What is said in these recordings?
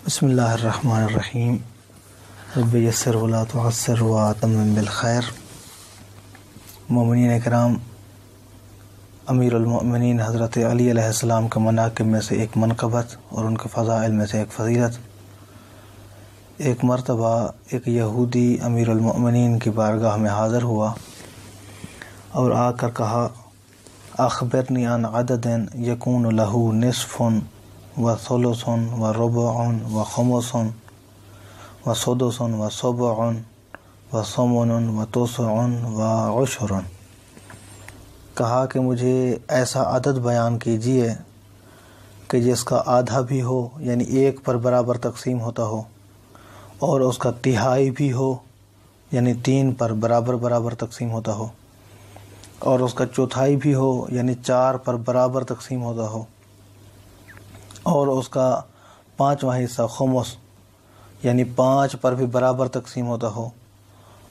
بسم اللہ الرحمن الرحیم رب یسر ولا تعسر واتمم بالخیر۔ مومنین کرام، امیر المؤمنین حضرت علی علیہ السلام کے مناقب میں سے ایک منقبت اور ان کے فضائل میں سے ایک فضیلت۔ ایک مرتبہ ایک یہودی امیر المؤمنین کی بارگاہ میں حاضر ہوا اور آ کر کہا، اخبرنی عن عدد یکون لہ نصف و ثلث و ربع و خمس و سدس و سبع و ثمن و تسع و عشر۔ کہا کہ مجھے ایسا عدد بیان کیجئے کہ جس کا آدھا بھی ہو، یعنی ایک پر برابر تقسیم ہوتا ہو، اور اس کا تہائی بھی ہو، یعنی تین پر برابر تقسیم ہوتا ہو، اور اس کا چوتھائی بھی ہو، یعنی چار پر برابر تقسیم ہوتا ہو، اور اس کا پانچواں حصہ خمس، یعنی پانچ پر بھی برابر تقسیم ہوتا ہو،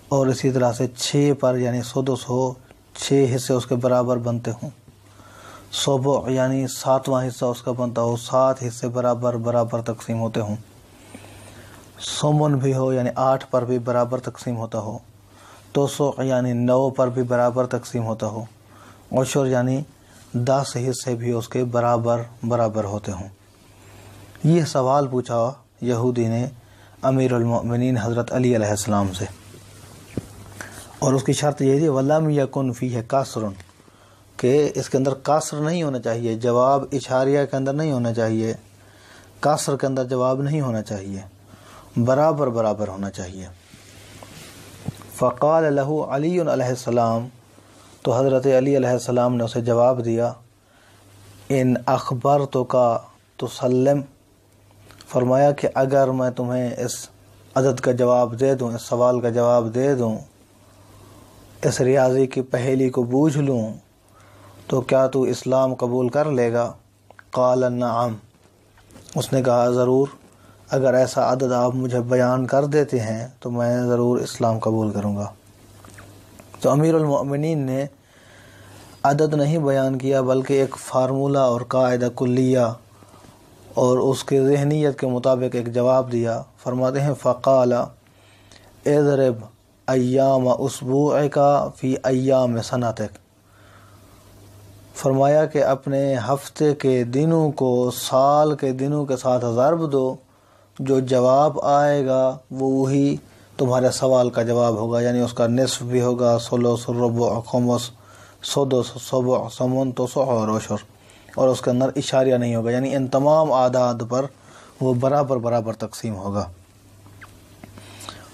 اور اسی طرح سے چھ پر یعنی سدس ہو، چھ حصے اس کے برابر بنتے ہوں، سبع یعنی ساتواں حصہ اس کا بنتا ہو، سات حصے برابر تقسیم ہوتے ہوں، ثمن بھی ہو یعنی آٹھ پر بھی برابر تقسیم ہوتا ہو، تسع یعنی 9 پر بھی برابر تقسیم ہوتا ہو، عشر یعنی 10 حصے بھی اس کے برابر ہوتے ہوں۔ یہ سوال پوچھا یہودی نے امیر المؤمنین حضرت علی علیہ السلام سے، اور اس کی شرط یہ تھی وَلَمْ يَكُنْ فِيهِ قَصْرٌ، کہ اس کے اندر قصر نہیں ہونا چاہیے، جواب اشاریہ کے اندر نہیں ہونا چاہیے، قصر کے اندر جواب نہیں ہونا چاہیے، برابر ہونا چاہیے۔ فقال له علی علیہ السلام، تو حضرت علی علیہ السلام نے اسے جواب دیا، ان اخبرتک تسلم، فرمایا کہ اگر میں تمہیں اس عدد کا جواب دے دوں، اس سوال کا جواب دے دوں، اس ریاضی کی پہیلی کو بوجھ لوں، تو کیا تو اسلام قبول کر لے گا؟ قال نعم، اس نے کہا ضرور، اگر ایسا عدد آپ مجھے بیان کر دیتے ہیں تو میں ضرور اسلام قبول کروں گا۔ تو امیر المؤمنین نے عدد نہیں بیان کیا بلکہ ایک فارمولہ اور قاعدہ کلیہ اور اس کے ذہنیت کے مطابق ایک جواب دیا۔ فرماتے ہیں فقال اضرب ایام اسبوعک فی ایام سنتک، فرمایا کہ اپنے ہفتے کے دنوں کو سال کے دنوں کے ساتھ ضرب دو، جو جواب آئے گا وہ وہی تمہارے سوال کا جواب ہوگا، یعنی اس کا نصف بھی ہوگا، ثلث، ربع، خمس، سدس، سبع، ثمن، تسع اور عشر، اور اس کے اندر اشاریہ نہیں ہوگا، یعنی ان تمام اعداد پر وہ برابر تقسیم ہوگا۔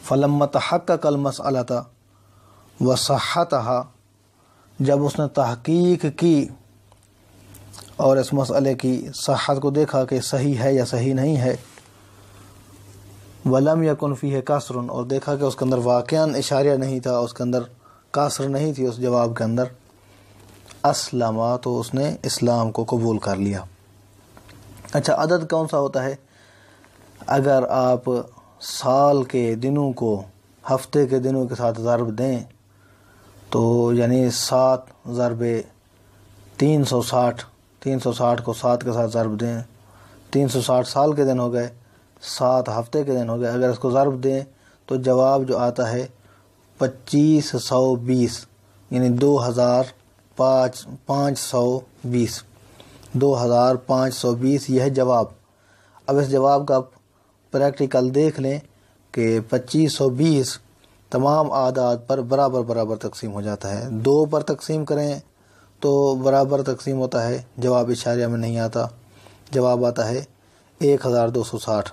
فلما تحقق المسألة وصحتها، جب اس نے تحقیق کی اور اس مسئلے کی صحت کو دیکھا کہ صحیح ہے یا صحیح نہیں ہے، ولم یکن فیہ قصر، اور دیکھا کہ اس کے اندر واقعاً اشاریہ نہیں تھا، اس کے اندر قصر نہیں تھی اس جواب کے اندر، اسلم، تو اس نے اسلام کو قبول کر لیا۔ اچھا، عدد کون سا ہوتا ہے؟ اگر آپ سال کے دنوں کو ہفتے کے دنوں کے ساتھ ضرب دیں تو یعنی 7 ضرب 360، 360 کو 7 کے ساتھ ضرب دیں، 360 سال کے دن ہو گئے، 7 ہفتے کے دن ہو گئے، اگر اس کو ضرب دیں تو جواب جو آتا ہے 2520، یعنی 2520، 2520 یہ ہے جواب۔ اب اس جواب کا پریکٹیکل دیکھ لیں کہ 2520 تمام اعداد پر برابر تقسیم ہو جاتا ہے، 2 پر تقسیم کریں تو برابر تقسیم ہوتا ہے، جواب اشاریہ میں نہیں آتا، جواب آتا ہے 1260،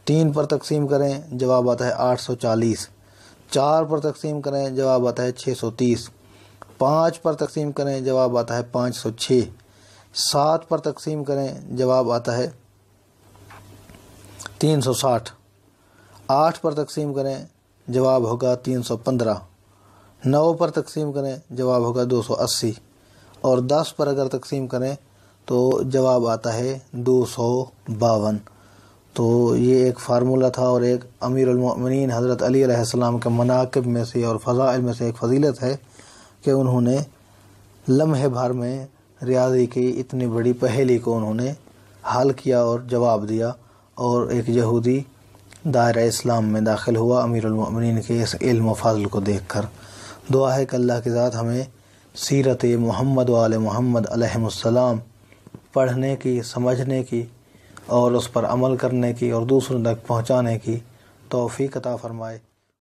3 پر تقسیم کریں جواب آتا ہے 840، 4 پر تقسیم کریں جواب آتا ہے 630، 5 پر تقسیم کریں جواب آتا ہے 506، 7 پر تقسیم کریں جواب آتا ہے 360، 8 پر تقسیم کریں جواب ہوگا 315، 9 پر تقسیم کریں جواب ہوگا 280، اور 10 پر اگر تقسیم کریں تو جواب آتا ہے 252۔ تو یہ ایک فارمولہ تھا اور ایک امیر المؤمنین حضرت علی علیہ السلام کے مناقب میں سے اور فضائل میں سے ایک فضیلت ہے کہ انہوں نے لمحے بھر میں ریاضی کی اتنی بڑی پہیلی کو انہوں نے حل کیا اور جواب دیا، اور ایک یہودی دائرہ اسلام میں داخل ہوا امیر المؤمنین کے اس علم و فضل کو دیکھ کر۔ دعا ہے کہ اللہ کی ذات ہمیں سیرت محمد و آل محمد علیہم السلام پڑھنے کی، سمجھنے کی اور اس پر عمل کرنے کی اور دوسروں تک پہنچانے کی توفیق عطا فرمائے۔